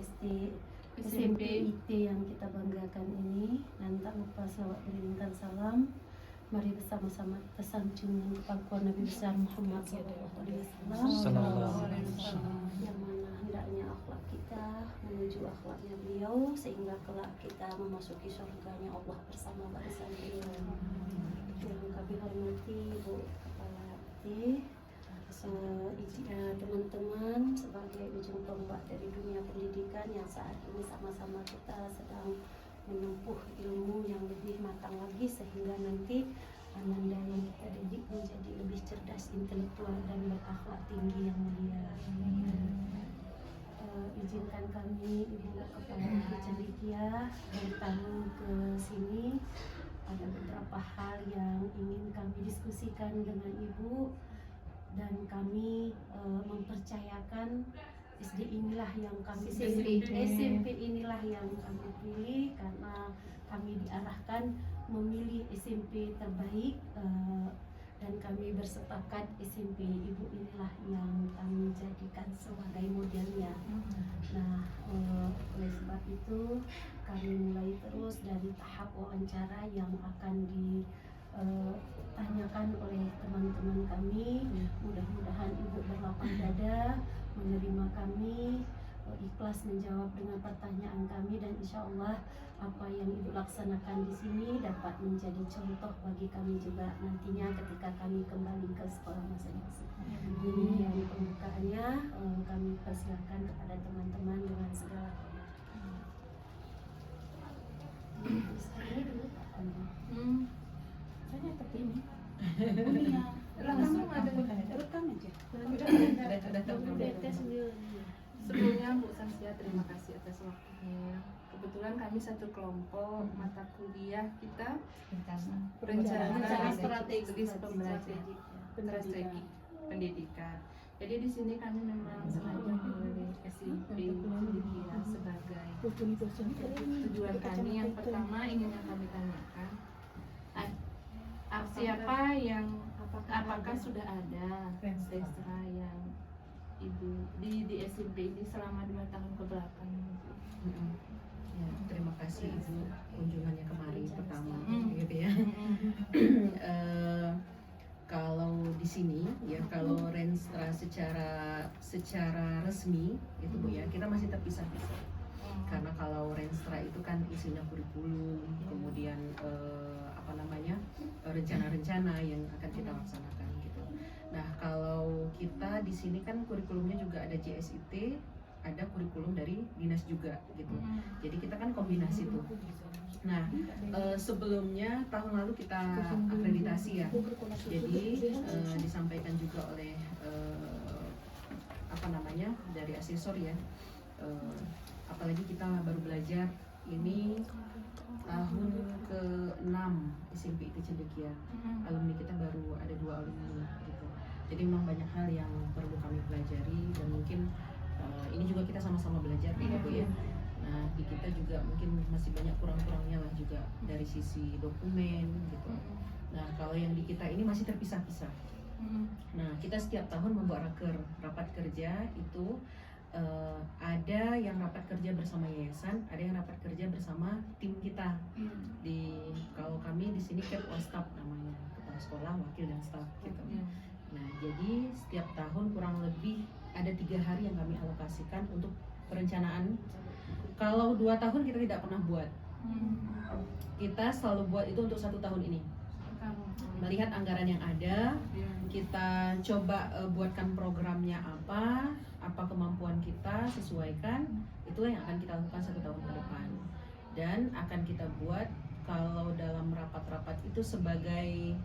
SD SMP IT yang kita banggakan ini. Dan tak lupa selawat beriringkan salam. Mari bersama-sama kita sanjung kepada Nabi besar Muhammad SAW, yang mana hendaknya akhlak kita menuju akhlaknya beliau, sehingga kelak kita memasuki surganya Allah bersama barisan beliau. Yang kami hormati Ibu Kepala IT, teman-teman sebagai ujung tombak dari dunia pendidikan yang saat ini sama-sama kita sedang menempuh ilmu yang lebih matang lagi, sehingga nanti ananda yang kita didik menjadi lebih cerdas, intelektual, dan berakhlak tinggi yang mulia. Izinkan kami Ibu Kepala Cendekia bertamu ke sini. Ada beberapa hal yang ingin kami diskusikan dengan Ibu, dan kami mempercayakan SD inilah yang kami SMP inilah yang kami pilih, karena kami diarahkan memilih SMP terbaik, dan kami bersepakat SMP Ibu inilah yang kami jadikan sebagai modelnya. Nah, oleh sebab itu kami mulai terus dari tahap wawancara yang akan ditanyakan oleh teman-teman kami. Mudah-mudahan Ibu berlapang dada menerima kami, ikhlas menjawab dengan pertanyaan kami, dan insya Allah apa yang Ibu laksanakan di sini dapat menjadi contoh bagi kami juga nantinya ketika kami kembali ke sekolah masing-masing. Ini yang pembukaannya, kami persilakan kepada teman-teman dengan segala hormat. Saya dulu Pak. Saya seperti ini. Langsung ada rekam aja. Sebelumnya Bu Samsia, terima kasih atas waktunya. Kebetulan kami satu kelompok mata kuliah kita rencana strategis strategi pendidikan. Jadi di sini kami memang sengaja memilih SMP Cendekia sebagai tujuan kami. Yang pertama ingin kami tanyakan, siapa yang apakah sudah ada Restra yang Ibu di SMP ini selama 2 tahun ke belakang? Ya, terima kasih Ibu kunjungannya kemarin pertama, gitu ya. Kalau di sini ya, kalau Renstra secara resmi itu Bu ya, kita masih terpisah-pisah. Karena kalau Renstra itu kan isinya kurikulum, kemudian rencana-rencana yang akan kita laksanakan gitu. Nah, kalau kita di sini kan kurikulumnya juga ada JSIT, ada kurikulum dari dinas juga gitu. Jadi kita kan kombinasi tuh. Nah, sebelumnya tahun lalu kita akreditasi ya. Jadi disampaikan juga oleh dari asesor ya. Apalagi kita baru belajar ini tahun ke-6 SMP IT Cendekia. Alumni kita baru ada 2 alumni gitu. Jadi memang banyak hal yang perlu kami pelajari, dan mungkin ini juga kita sama-sama belajar gitu ya. Nah, di kita juga mungkin masih banyak kurang-kurangnya lah juga dari sisi dokumen gitu. Nah, kalau yang di kita ini masih terpisah-pisah. Nah, kita setiap tahun membuat rapat kerja itu. Ada yang rapat kerja bersama yayasan, ada yang rapat kerja bersama tim kita. Kalau kami di sini Kepwastaf namanya, kepala sekolah, wakil dan staf gitu. Nah, jadi setiap tahun kurang lebih ada 3 hari yang kami alokasikan untuk perencanaan. Kalau 2 tahun kita tidak pernah buat, kita selalu buat itu untuk 1 tahun ini. Melihat anggaran yang ada, kita coba buatkan programnya apa kemampuan kita, sesuaikan, itulah yang akan kita lakukan 1 tahun ke depan. Dan akan kita buat kalau dalam rapat-rapat itu sebagai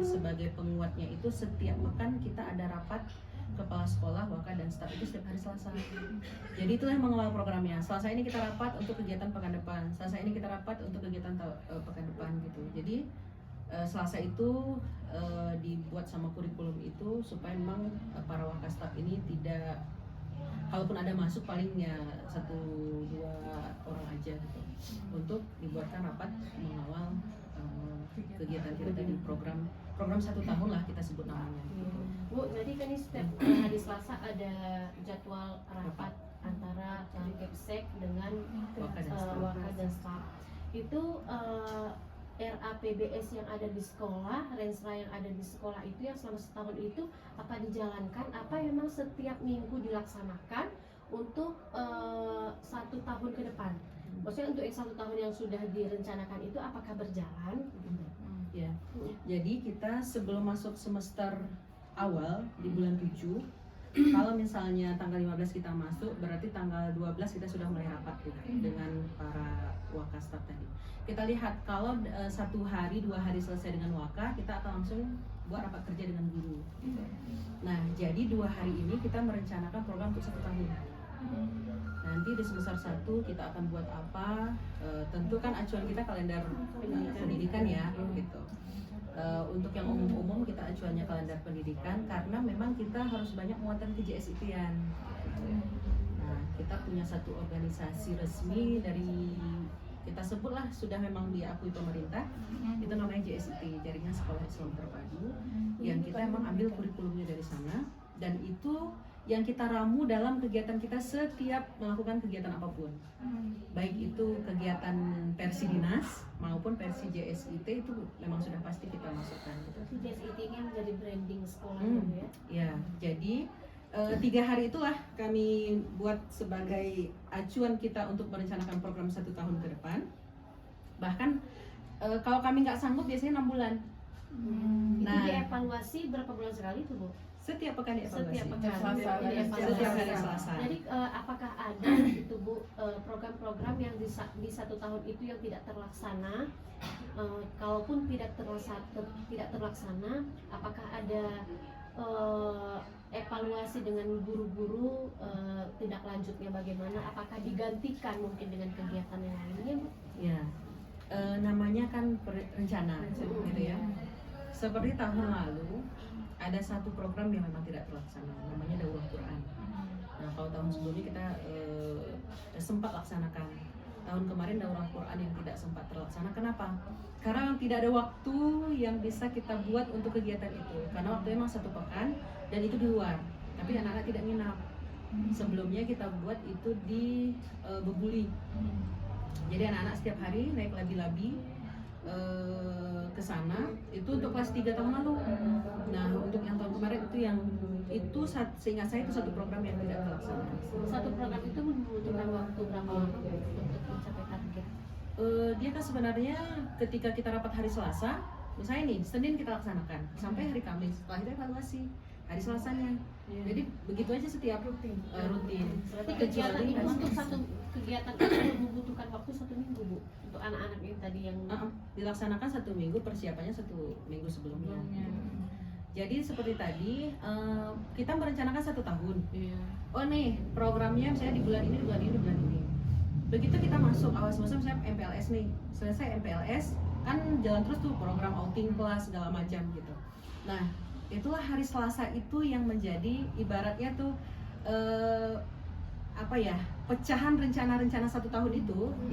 sebagai penguatnya itu setiap pekan kita ada rapat kepala sekolah, waka dan staf itu setiap hari Selasa. Jadi itulah yang mengelola programnya. Selasa ini kita rapat untuk kegiatan pekan depan, Selasa ini kita rapat untuk kegiatan pekan depan gitu. Jadi Selasa itu dibuat sama kurikulum itu supaya memang para wakastaf ini tidak, kalaupun ada masuk paling ya 1-2 orang aja gitu, untuk dibuatkan rapat mengawal kegiatan kita tadi, program 1 tahun lah kita sebut namanya. Bu, jadi kan ini setiap hari Selasa ada jadwal rapat antara Kepsek dengan Waka dan SPAP. Itu RAPBS yang ada di sekolah, Renstra yang ada di sekolah itu yang selama setahun itu apa dijalankan, apa memang setiap minggu dilaksanakan untuk 1 tahun ke depan. Maksudnya untuk yang 1 tahun yang sudah direncanakan itu apakah berjalan? Ya. Jadi kita sebelum masuk semester awal di bulan 7, kalau misalnya tanggal 15 kita masuk, berarti tanggal 12 kita sudah mulai rapat tuh dengan para Waka staff tadi. Kita lihat kalau 1 hari 2 hari selesai dengan Waka, kita akan langsung buat rapat kerja dengan guru. Nah, jadi 2 hari ini kita merencanakan program untuk 1 tahun. Nanti di semester 1 kita akan buat apa? Tentu kan acuan kita kalender pendidikan ya, gitu. Untuk yang umum-umum kita acuannya kalender pendidikan karena memang kita harus banyak muatan ke JSIT-an. Nah, kita punya satu organisasi resmi dari kita sebutlah sudah memang diakui pemerintah, itu namanya JSIT, Jaringan Sekolah Islam Terpadu, yang kita emang ambil kurikulumnya dari sana, dan itu yang kita ramu dalam kegiatan kita setiap melakukan kegiatan apapun, baik itu kegiatan versi dinas maupun versi JSIT, itu memang sudah pasti kita masukkan. Berarti JSIT ini menjadi branding sekolah ya? Ya, jadi 3 hari itulah kami buat sebagai acuan kita untuk merencanakan program 1 tahun ke depan. Bahkan kalau kami nggak sanggup biasanya 6 bulan. Itu dievaluasi berapa bulan sekali tuh, Bu? Setiap pekan dievaluasi. Setiap pekan. Setiap hari Selasa. Jadi apakah ada itu, Bu, program-program yang di 1 tahun itu yang tidak terlaksana? Kalaupun tidak terlaksana, apakah ada evaluasi dengan guru-guru tindak lanjutnya bagaimana? Apakah digantikan mungkin dengan kegiatan yang lainnya, Bu? Ya, namanya kan rencana, gitu ya. Seperti tahun lalu ada satu program yang memang tidak terlaksana, namanya Daurah Quran. Nah, kalau tahun sebelumnya kita sempat laksanakan. Tahun kemarin Daurah Quran yang tidak sempat terlaksana. Kenapa? Karena tidak ada waktu yang bisa kita buat untuk kegiatan itu. Karena waktunya memang 1 pekan dan itu di luar. Tapi anak-anak tidak nginap. Sebelumnya kita buat itu di Bebuli. Jadi anak-anak setiap hari naik labi-labi ke sana, itu untuk kelas 3 tahun lalu. Nah, untuk yang tahun kemarin itu seingat saya itu 1 program yang tidak terlaksana. 1 program itu membutuhkan waktu berapa lama untuk mencapai target? Dia kan sebenarnya ketika kita rapat hari Selasa, misalnya nih Senin kita laksanakan sampai hari Kamis, setelah itu evaluasi hari Selasanya. Jadi begitu aja setiap rutin. Berarti kegiatan itu untuk 1 kegiatan itu membutuhkan waktu 1 minggu, Bu, untuk anak-anak yang tadi yang dilaksanakan 1 minggu, persiapannya 1 minggu sebelumnya. Jadi seperti tadi kita merencanakan 1 tahun. Oh nih programnya misalnya di bulan ini, di bulan ini. Begitu kita masuk awal semester misalnya MPLS nih, selesai MPLS kan jalan terus tuh program outing kelas segala macam gitu. Nah, itulah hari Selasa itu yang menjadi ibaratnya tuh pecahan rencana-rencana 1 tahun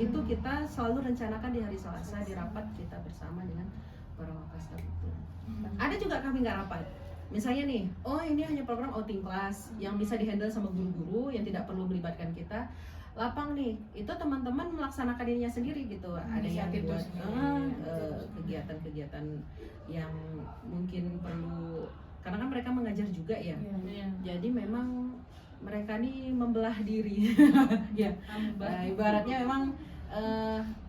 itu kita selalu rencanakan di hari Selasa di rapat kita bersama dengan para Waka staff itu. Ada juga kami nggak rapat. Misalnya nih, oh ini hanya program outing kelas yang bisa dihandle sama guru-guru yang tidak perlu melibatkan kita. Lapang nih, itu teman-teman melaksanakan dirinya sendiri gitu. Ada yang buat kegiatan-kegiatan yang mungkin perlu, karena kan mereka mengajar juga ya. Jadi memang mereka nih membelah diri. Ya, ibaratnya memang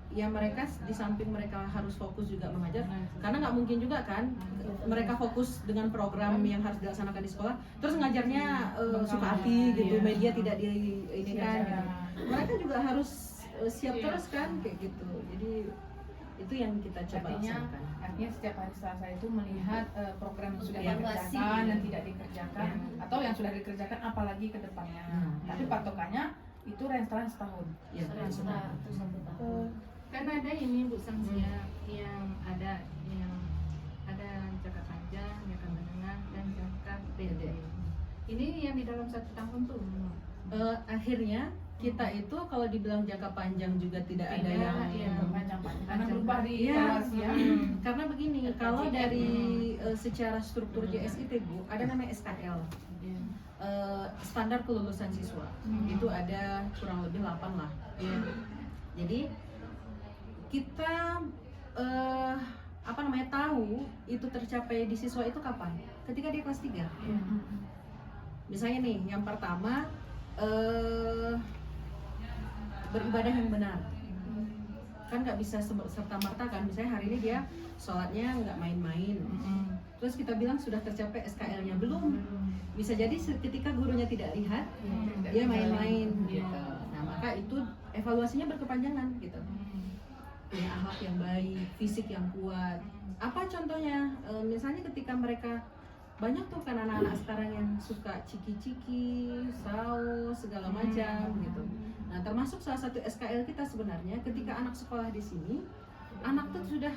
ya mereka di samping mereka harus fokus juga mengajar, karena nggak mungkin juga kan mereka fokus dengan program yang harus dilaksanakan di sekolah terus ngajarnya suka hati gitu, media tidak di ini kan gitu. Mereka juga harus siap terus kan kayak gitu. Jadi itu yang kita coba laksanakan. Artinya setiap hari Selasa itu melihat program yang sudah dikerjakan dan tidak dikerjakan, atau yang sudah dikerjakan apalagi ke depannya. Tapi patokannya itu renstra setahun. Ya, Renstra itu 1 tahun. Karena ada ini Bu Samsia yang ada jangka panjang, jangka menengah, dan jangka pendek. Ini yang di dalam 1 tahun tuh. Akhirnya kita itu kalau dibilang jangka panjang juga tidak ada yang panjang karena berubah di evaluasi ya. Karena begini, kalau dari secara struktur JSIT Bu, ada namanya SKL. standar kelulusan siswa. Itu ada kurang lebih 8 lah. Ya. Jadi kita tahu itu tercapai di siswa itu kapan? Ketika dia kelas 3. Misalnya nih, yang pertama beribadah yang benar. Kan nggak bisa serta-merta kan, misalnya hari ini dia sholatnya nggak main-main. Terus kita bilang sudah tercapai SKL-nya, belum. Bisa jadi ketika gurunya tidak lihat, dia main-main gitu. Nah, maka itu evaluasinya berkepanjangan gitu. Punya akhlak yang baik, fisik yang kuat. Apa contohnya? Misalnya ketika mereka banyak tuh kan anak-anak sekarang yang suka ciki-ciki, saus, segala macam gitu. Nah, termasuk salah satu SKL kita sebenarnya ketika anak sekolah di sini, anak tuh sudah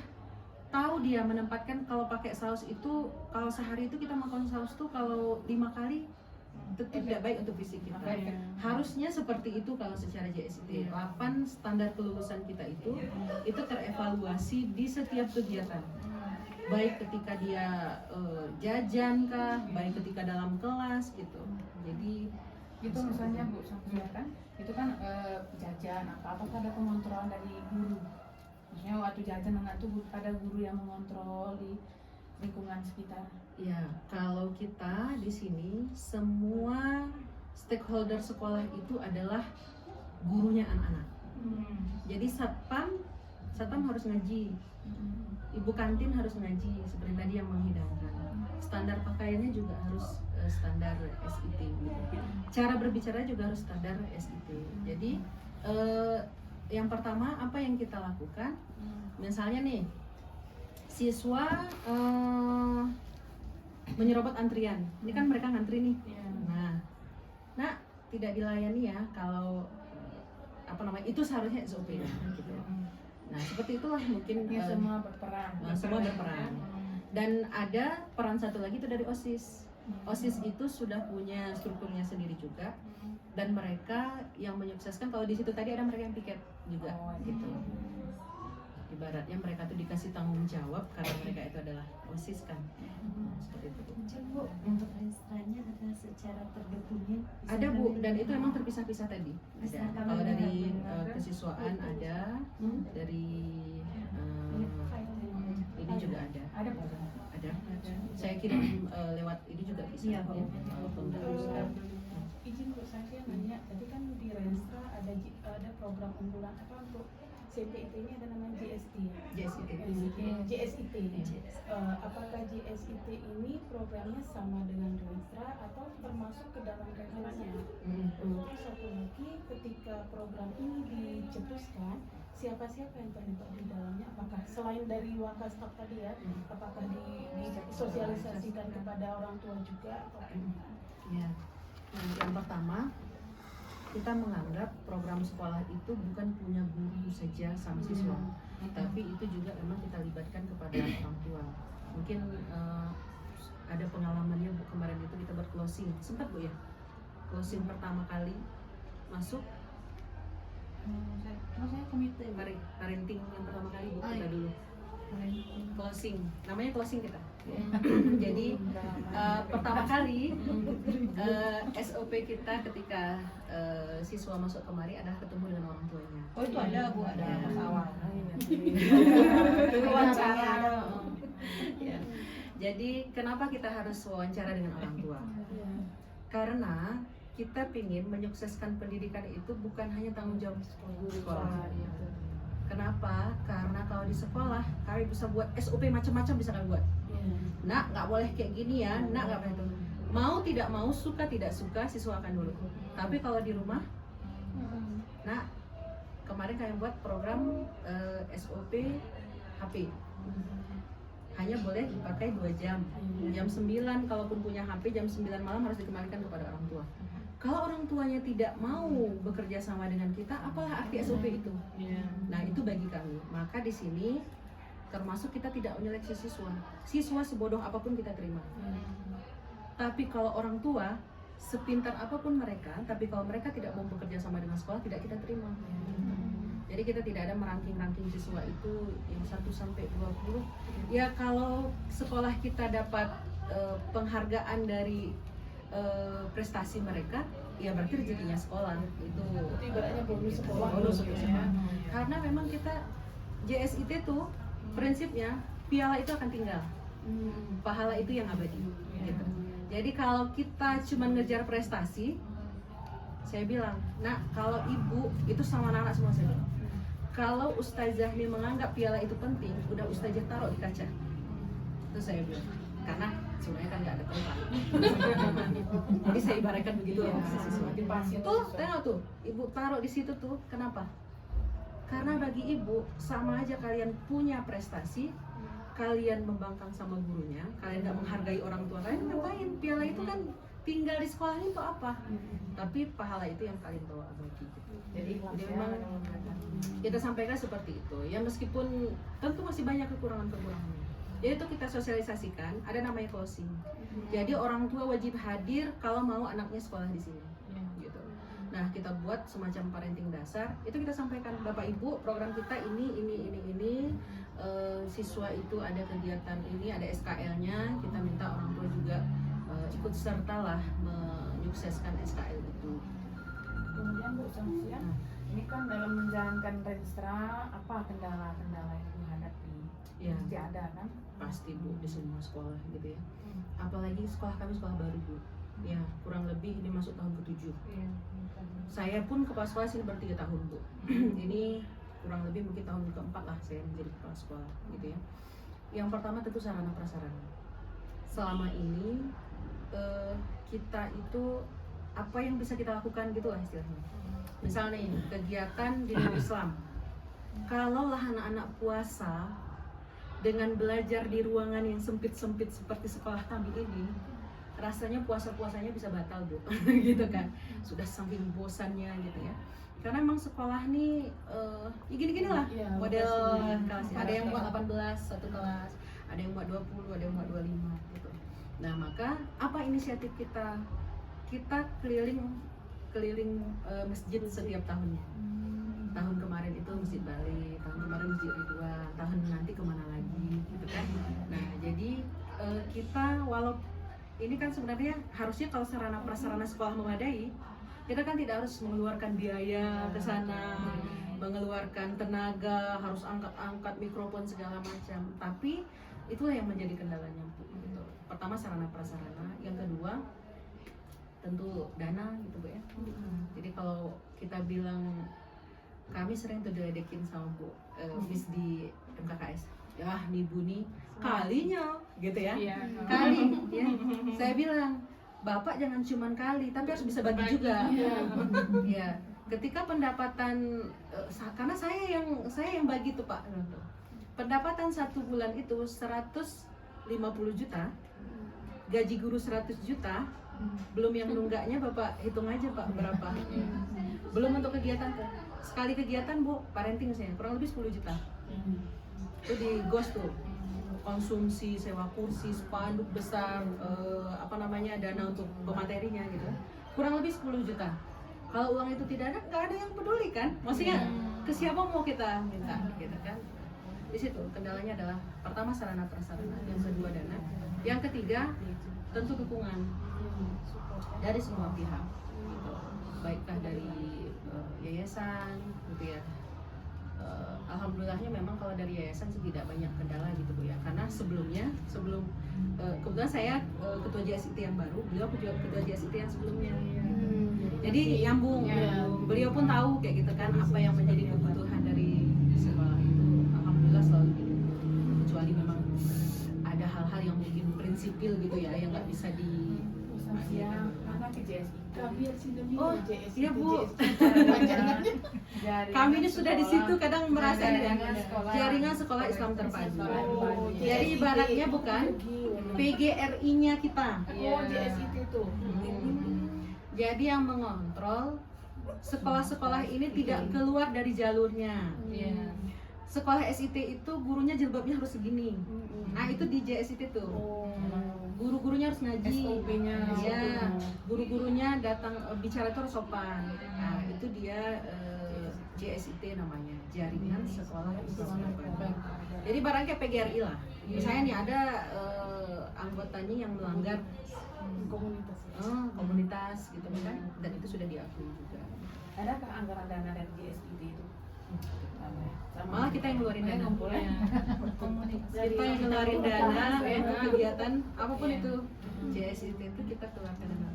tahu dia menempatkan kalau pakai saus itu, kalau sehari itu kita makan saus tuh kalau 5 kali itu tidak baik untuk fisik kita. Harusnya seperti itu kalau secara JSIT. 8 standar kelulusan kita itu terevaluasi di setiap kegiatan. Baik ketika dia jajan kah, baik ketika dalam kelas gitu. Jadi itu misalnya Bu Samsia kan, itu kan jajan apakah ada pengontrolan dari guru? Maksudnya waktu jajan anak tuh ada guru yang mengontrol di lingkungan sekitar. Ya, kalau kita di sini semua stakeholder sekolah itu adalah gurunya anak-anak. Jadi satpam harus ngaji, ibu kantin harus ngaji seperti tadi yang menghidangkan. Standar pakaiannya juga harus standar SIT. Cara berbicara juga harus standar SIT. Jadi yang pertama apa yang kita lakukan? Misalnya nih, siswa menyerobot antrian. Ini kan mereka ngantri nih. Nah, tidak dilayani ya kalau itu seharusnya SOP gitu. Nah, seperti itulah mungkin semua berperan. Semua berperan. Dan ada peran satu lagi itu dari OSIS. OSIS itu sudah punya strukturnya sendiri juga, dan mereka yang menyukseskan. Kalau di situ tadi ada mereka yang piket juga gitu. Ibaratnya mereka tuh dikasih tanggung jawab karena mereka itu adalah OSIS kan. Seperti itu. Bu, untuk registranya ada secara terdokumen? Ada Bu, dan itu memang terpisah-pisah tadi. Ada. Kalau dari kesiswaan ada, dari ini juga ada. Ada. Saya kirim lewat ini juga bisa. Iya, Bu. Izin Bu saya nanya, tadi kan di Renstra ada program unggulan apa untuk CPIT ini ada namanya JST. Apakah JSIT ini programnya sama dengan Renstra atau termasuk ke dalam Renstranya? Terus satu lagi, ketika program ini dicetuskan, siapa-siapa yang terlibat di dalamnya? Apakah selain dari Wakastaf tadi ya, apakah disosialisasikan kepada orang tua juga atau gimana? Ya. Nah, yang pertama, kita menganggap program sekolah itu bukan punya guru saja sama siswa, tapi itu juga memang kita libatkan kepada orang tua. Mungkin ada pengalamannya Bu, kemarin itu kita berclosing, sempat Bu ya? Closing pertama kali masuk. Saya komite Parenting yang pertama kali Bu, kita dulu closing, namanya closing kita. Jadi pertama kali SOP kita ketika siswa masuk kemari adalah ketemu dengan orang tuanya. Oh itu ada Bu, ada pas awal. wawancara. Ya. Jadi kenapa kita harus wawancara dengan orang tua? Karena kita ingin menyukseskan pendidikan itu bukan hanya tanggung jawab sekolah. Kenapa? Karena kalau di sekolah kami bisa buat SOP macam-macam, bisa kami buat. Nak, nggak boleh kayak gini ya. Nak, nggak boleh itu. Mau tidak mau, suka tidak suka, siswa akan nurut. Tapi kalau di rumah, nak, kemarin kami buat program SOP HP. Hanya boleh dipakai 2 jam. Jam 9 kalaupun punya HP, jam 9 malam harus dikembalikan kepada orang tua. Kalau orang tuanya tidak mau bekerja sama dengan kita, apalah arti SOP itu? Nah, itu bagi kami. Maka di sini termasuk kita tidak menyeleksi siswa. Siswa sebodoh apapun kita terima. Tapi kalau orang tua, sepintar apapun mereka, tapi kalau mereka tidak mau bekerja sama dengan sekolah, tidak kita terima. Jadi kita tidak ada meranking-ranking siswa itu yang 1 sampai 20. Ya kalau sekolah kita dapat penghargaan dari prestasi mereka, ya berarti rezekinya sekolah itu. Ibaratnya bonus sekolah. Bonus gitu sekolah. ya. Karena memang kita JSIT tuh prinsipnya piala itu akan tinggal, pahala itu yang abadi. Gitu. Jadi kalau kita cuma ngejar prestasi, saya bilang, nah kalau ibu itu sama anak semua saya bilang, kalau Ustazah ini menganggap piala itu penting, udah Ustazah taruh di kaca. Itu saya bilang, karena sebenarnya kan nggak ada tempat. Jadi saya ibaratkan begitu ya. Motivasi Tuh, tengok tuh, ibu taruh di situ tuh, kenapa? Karena bagi ibu sama aja kalian punya prestasi, kalian membangkang sama gurunya, kalian nggak menghargai orang tua kalian, ngapain? Piala itu kan tinggal di sekolah ini untuk apa? Tapi pahala itu yang kalian bawa abadi. Jadi memang kita sampaikan seperti itu. Ya meskipun tentu masih banyak kekurangan-kekurangannya. Jadi itu kita sosialisasikan, ada namanya closing. Jadi orang tua wajib hadir kalau mau anaknya sekolah di sini. Gitu. Nah, kita buat semacam parenting dasar, itu kita sampaikan, Bapak Ibu, program kita ini. Siswa itu ada kegiatan ini, ada SKL-nya, kita minta orang tua juga ikut sertalah menyukseskan SKL itu. Kemudian Bu Samsia, ini kan dalam menjalankan Renstra, apa kendala-kendala yang dihadapi? Ya, Pasti ada kan? pasti Bu, di semua sekolah gitu ya. Apalagi sekolah kami sekolah baru Bu. Ya, kurang lebih ini masuk tahun ke-7. Saya pun kepala sekolah sini baru 3 tahun Bu. Ini kurang lebih mungkin tahun ke-4 lah saya menjadi kepala sekolah gitu ya. Yang pertama tentu sarana prasarana. Selama ini kita itu apa yang bisa kita lakukan gitu lah istilahnya. Misalnya ini kegiatan di Islam. Kalaulah anak-anak puasa dengan belajar di ruangan yang sempit-sempit seperti sekolah kami ini, rasanya puasa-puasanya bisa batal Bu. Gitu kan. Sudah saking bosannya gitu ya. Karena emang sekolah nih ya gini-gini lah model kelasnya. Ada yang buat 18 satu kelas, ada yang buat 20, ada yang buat 25 gitu. Nah, maka apa inisiatif kita? Kita keliling masjid setiap tahunnya. Tahun kemarin itu Masjid Bali, tahun kemarin Masjid Ridwan, tahun nanti kemana lagi gitu kan. Nah, jadi kita walau ini kan sebenarnya harusnya kalau sarana prasarana sekolah memadai, kita kan tidak harus mengeluarkan biaya ke sana, mengeluarkan tenaga, harus angkat-angkat mikrofon segala macam. Tapi itulah yang menjadi kendalanya Bu. Gitu. Pertama sarana prasarana, yang kedua tentu dana gitu Bu ya. Jadi kalau kita bilang kami sering tuh diledekin sama Bu Miss di MKKS. Ya nih Bu nih kalinya gitu ya. Kali ya. Saya bilang Bapak jangan cuman kali, tapi harus bisa bagi juga. Ya, ketika pendapatan karena saya yang bagi tuh Pak. Pendapatan 1 bulan itu 150 juta, gaji guru 100 juta, belum yang nunggaknya Bapak hitung aja Pak berapa. Belum untuk kegiatan tuh. Sekali kegiatan Bu, parenting saya kurang lebih 10 juta. Itu di GOS tuh. Konsumsi, sewa kursi, spanduk besar, dana untuk pematerinya gitu, kurang lebih 10 juta. Kalau uang itu tidak ada, nggak ada yang peduli kan? Maksudnya ke siapa mau kita minta gitu kan? Di situ kendalanya adalah pertama sarana prasarana, yang kedua dana, yang ketiga tentu dukungan dari semua pihak, gitu. Baiklah dari yayasan, gitu ya. Alhamdulillahnya memang kalau dari yayasan sih tidak banyak kendala gitu Bu ya, karena sebelum kebetulan saya ketua JSIT yang baru, beliau juga ketua JSIT yang sebelumnya, jadi nyambung. Beliau pun tahu kayak gitu kan apa yang menjadi kebutuhan dari sekolah itu. Alhamdulillah selalu gitu, kecuali memang ada hal-hal yang mungkin prinsipil gitu ya yang nggak bisa di mana ke JSIT. Oh iya Bu, kami ini sudah di situ kadang merasa jaringan sekolah Islam terpadu. Jadi ibaratnya bukan PGRI-nya kita. JSIT itu. Jadi yang mengontrol sekolah-sekolah ini tidak keluar dari jalurnya. Sekolah SIT itu gurunya jilbabnya harus segini. Nah itu di JSIT tuh. Guru-gurunya harus ngaji. SOP-nya. Ya, guru-gurunya datang bicara itu harus sopan. Nah itu dia JSIT namanya, Jaringan Sekolah Islam Terpadu. Jadi barangnya PGRI lah. Misalnya nih ada anggotanya yang melanggar komunitas ya. Komunitas gitu kan, dan itu sudah diakui juga. Adakah anggaran dana dari GSIT itu? Malah kita yang ngeluarin dana. Komunitas. Kita yang ngeluarin dana untuk kegiatan apapun itu. GSIT itu kita keluarkan dana.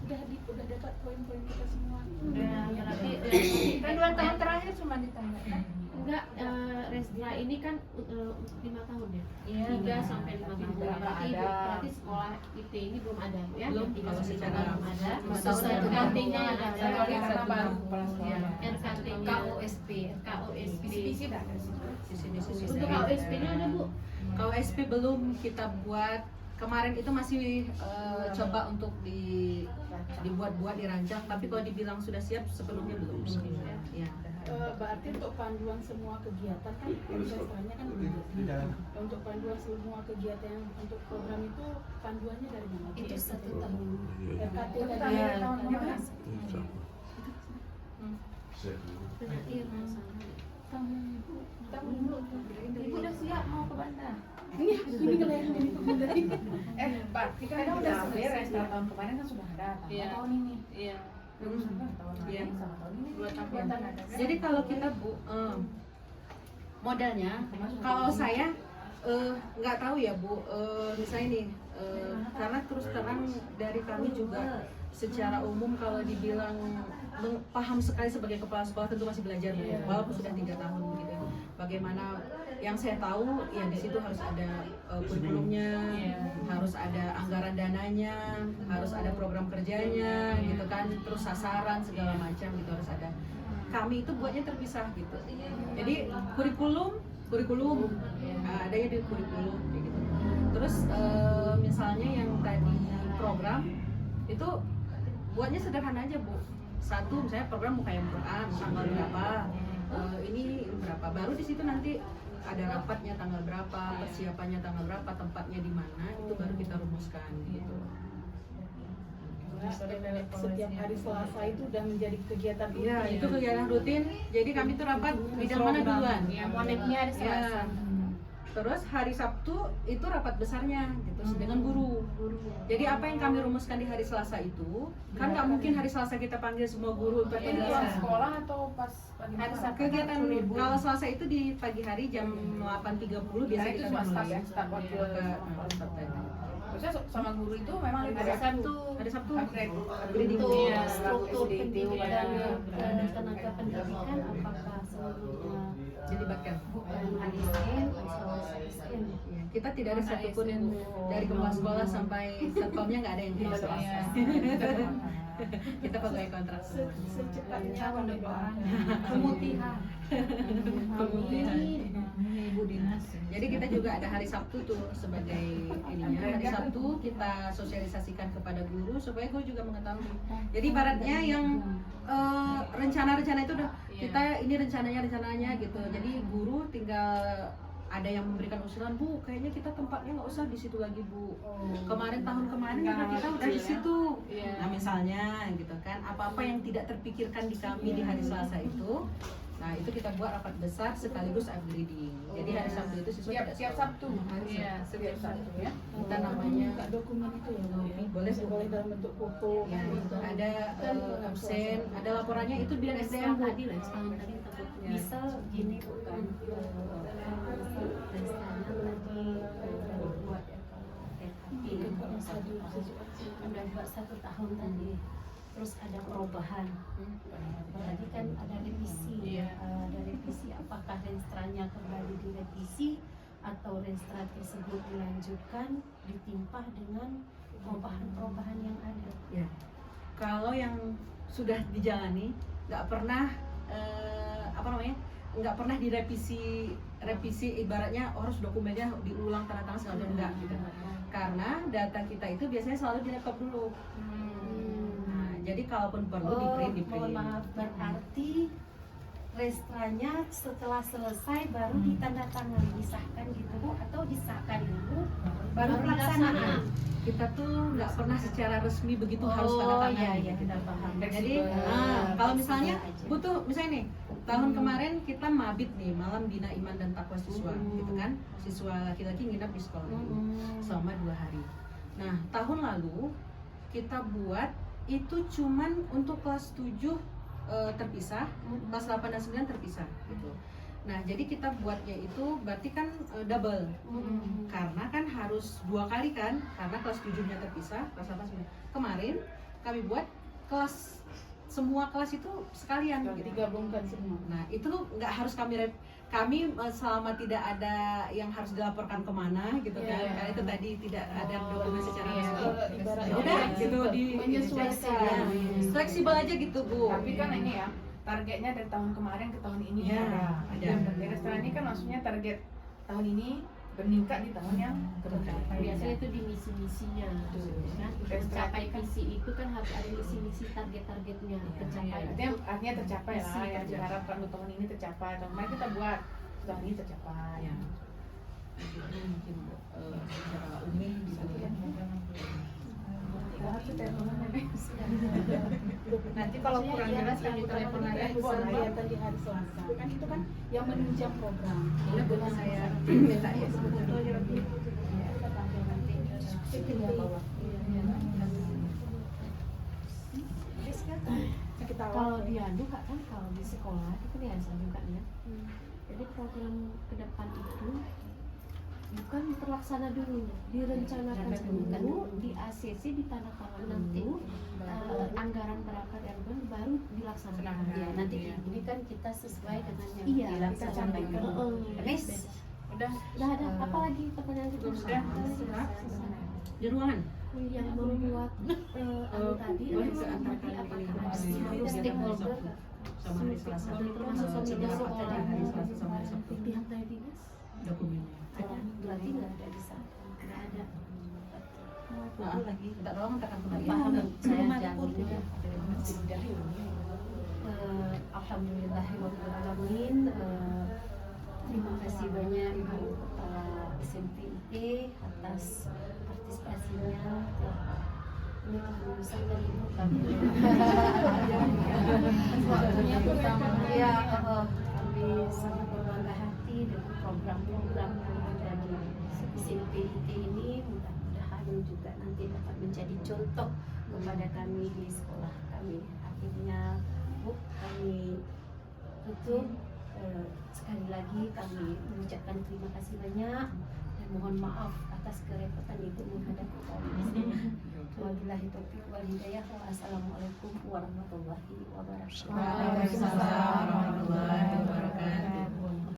Udah dapat poin-poin kita semua. Berarti kan 2 tahun terakhir cuma ditambah. Enggak, Restra ini kan 5 tahun ya? Iya, 3 sampai 5 tahun. Berarti sekolah IT ini belum ada ya? Belum, Yang 3 kalau sampai secara 5 belum ada. tahun RKT-nya ada. karena baru kepala sekolah. RKT-nya KOSP. Untuk KOSP-nya ada Bu? KOSP belum kita buat. Kemarin itu masih coba untuk dibuat-buat, dirancang, tapi kalau dibilang sudah siap sepenuhnya belum. Ya. Berarti untuk panduan semua kegiatan kan restranya kan untuk panduan semua kegiatan yang untuk program itu panduannya dari mana? Itu 1 tahun. RKT Iya, tadi tahun kemarin. Iya, Tahun dulu. Ibu udah siap mau ke Bandar. Ini kalian dari dari Pak, kita kan udah beres. Tahun kemarin kan sudah ada. Iya. Tahun ini. Iya. Tahun Iya. lalu sama tahun ini. 2 tahun. Kegiatan ada. Jadi kalau kita modalnya, kalau saya nggak tahu ya Bu, misalnya nih, karena terus terang dari kami juga secara umum kalau dibilang paham sekali sebagai kepala sekolah tentu masih belajar Bu, walaupun sudah 3 tahun gitu. Bagaimana yang saya tahu ya di situ harus ada kurikulumnya, harus ada anggaran dananya, harus ada program kerjanya gitu kan, terus sasaran segala macam gitu harus ada. Kami itu buatnya terpisah gitu. Jadi kurikulum adanya di kurikulum kayak gitu. Terus misalnya yang tadi program itu buatnya sederhana aja Bu. Satu misalnya program Mukhayam Quran tanggal berapa, ini berapa, baru di situ nanti ada rapatnya tanggal berapa, persiapannya tanggal berapa, tempatnya di mana, itu baru kita rumuskan gitu. Setiap hari Selasa itu udah menjadi kegiatan rutin. Iya, itu kegiatan rutin. Jadi kami tuh rapat bidang mana duluan? Ya, monetnya hari Selasa. Terus hari Sabtu itu rapat besarnya gitu dengan guru. Jadi apa yang kami rumuskan di hari Selasa itu, kan nggak mungkin hari Selasa kita panggil semua guru untuk Ini pulang sekolah atau pas pagi Hari malam? Sabtu. kegiatan. Kalau Selasa itu di pagi hari jam 8.30 biasa Nah, itu kita cuma mulai. staff ya, staff wakil Staff tadi. Maksudnya sama guru itu memang libur Hari ya? Sabtu. Hari Sabtu. Upgrade. Untuk Iya, struktur pendidikan Iya. dan tenaga pendidikan apakah seluruhnya Dilibatkan. bukan ASN atau ASN? Iya, kita tidak ada satupun Bu, dari kepala sekolah sampai satpamnya nggak ada yang kita Iya. kita pakai kontrak semua. Secepatnya kami doakan. Pemutihan. Ibu dinas. Jadi kita juga ada hari Sabtu tuh sebagai ininya. Hari Sabtu kita sosialisasikan kepada guru supaya guru juga mengetahui. Jadi ibaratnya yang rencana-rencana itu udah kita ini rencananya gitu. Jadi guru tinggal ada yang memberikan usulan, Bu, kayaknya kita tempatnya nggak usah di situ lagi Bu. Tahun kemarin juga kita udah di situ. Nah misalnya gitu kan, apa-apa yang tidak terpikirkan di kami di hari Selasa itu, nah itu kita buat rapat besar sekaligus upgrading. Jadi hari Sabtu itu siswa tidak Tiap sekolah. Sabtu. Iya, Setiap Sabtu ya. Kita namanya Buka dokumen itu ya Bu, ya? Boleh, Bu. Boleh dalam bentuk foto. ya, ada absen, ada laporannya itu biar SDM Bu. Tadi lah, setahun tadi takut bisa gini bukan restranya lagi buat RKP udah buat 1 tahun tadi, terus ada perubahan. Berarti kan ada revisi, ada revisi. Apakah restranya kembali direvisi atau restra tersebut dilanjutkan ditimpa dengan perubahan-perubahan yang ada? Ya. Kalau yang sudah dijalani nggak pernah nggak pernah direvisi ibaratnya harus dokumennya diulang tanda tangan segala macam enggak gitu. Karena data kita itu biasanya selalu di laptop dulu. Nah, jadi kalaupun perlu di print. Mohon maaf, berarti restranya setelah selesai baru ditandatangani, disahkan gitu Bu, atau disahkan dulu baru pelaksanaan? Kita tuh nggak pernah secara resmi begitu harus tanda tangan. Iya, kita paham. Jadi kalau misalnya butuh misalnya nih tahun kemarin kita mabit nih malam bina iman dan takwa siswa gitu kan, siswa laki-laki nginap di sekolah selama 2 hari. Nah, tahun lalu kita buat itu cuman untuk kelas 7 terpisah, kelas 8 dan 9 terpisah gitu. Nah, jadi kita buatnya itu berarti kan double. Karena kan harus 2 kali kan, karena kelas 7-nya terpisah, kelas 8 9. Kemarin kami buat kelas semua kelas itu sekalian gitu. Digabungkan semua. Nah, itu nggak harus kami selama tidak ada yang harus dilaporkan kemana gitu kan. Iya. Karena itu tadi tidak ada dokumen secara Iya. resmi. Ibaratnya Ya udah gitu menyesuaikan. fleksibel aja gitu, Bu. Tapi kan ini ya, targetnya dari tahun kemarin ke tahun ini Iya, ada. ada. Di restoran ini kan maksudnya target tahun ini meningkat di tahun yang kedepan. Biasanya itu di misi-misinya kan, mencapai visi itu kan harus ada misi-misi target-targetnya tercapai. Artinya tercapai lah Visi yang tercapai. diharapkan untuk tahun ini tercapai. Tahun kemarin kita buat, tahun ini tercapai. Ya. Mungkin secara umum bisa ya. Nanti kalau kurang jelas kami telepon lagi. Kegiatan di hari Selasa kan itu kan yang menunjang program. Boleh boleh saya minta ya sebentar. Kita tampil nanti. Kita Kalau di anu Kak, kan kalau di sekolah itu kan ya juga ya. Jadi program ke depan itu bukan terlaksana dulu, direncanakan dulu, di ACC ditandatangani dulu, anggaran berapa dan baru dilaksanakan. Ya, Nanti ini kan kita sesuai dengan yang Iya, dilaksanakan. kita Res, Udah. udah ada apa lagi pertanyaan itu? Sudah. Di ruangan. Yang membuat anu tadi boleh nanti seantarkan apakah ini, ada Mas. stakeholder Sama hari Selasa. termasuk Sudah sekolah apa tadi hari Selasa sama hari Sabtu pihak dari dinas dokumennya. ada, berarti nggak ada di sana, nggak ada. Nah, lagi tak tolong tekan kembali. Paham, saya Belum ada jawab. putih. Alhamdulillahirobbilalamin. Terima kasih banyak Ibu Kepala SMPIT atas partisipasinya. Ini kelulusan dari Ibu kami. Waktunya terutama ya, kami sangat berbangga hati dengan program-program yang ada di SMPIT ini. Mudah-mudahan juga nanti dapat menjadi contoh kepada kami di sekolah kami. Akhirnya Bu, kami tutup. Sekali lagi kami mengucapkan terima kasih banyak dan mohon maaf atas kerepotan Ibu menghadapi kami. Wabillahi taufiq wal hidayah. Wassalamualaikum warahmatullahi wabarakatuh. Waalaikumsalam warahmatullahi wabarakatuh.